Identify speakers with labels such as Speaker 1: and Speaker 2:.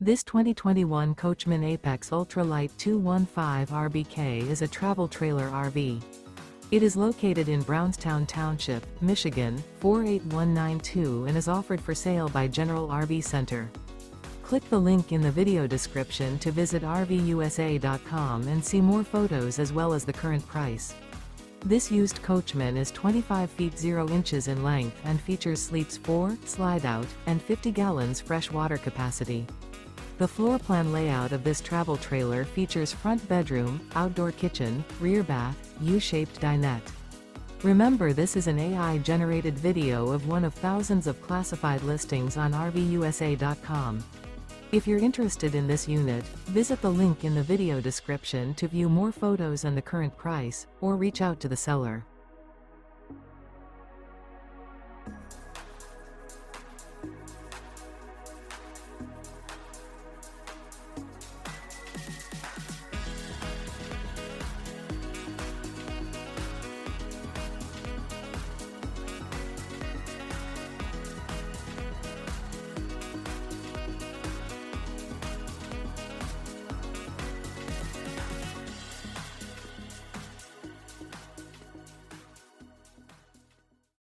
Speaker 1: This 2021 Coachmen Apex Ultra-Lite 215 RBK is a travel trailer RV. It is located in Brownstown Township, Michigan, 48192 and is offered for sale by General RV Center. Click the link in the video description to visit RVUSA.com and see more photos as well as the current price. This used Coachman is 25 feet 0 inches in length and features sleeps 4, slide-out, and 50 gallons fresh water capacity. The floor plan layout of this travel trailer features front bedroom, outdoor kitchen, rear bath, U-shaped dinette. Remember, this is an AI-generated video of one of thousands of classified listings on RVUSA.com. If you're interested in this unit, visit the link in the video description to view more photos and the current price, or reach out to the seller.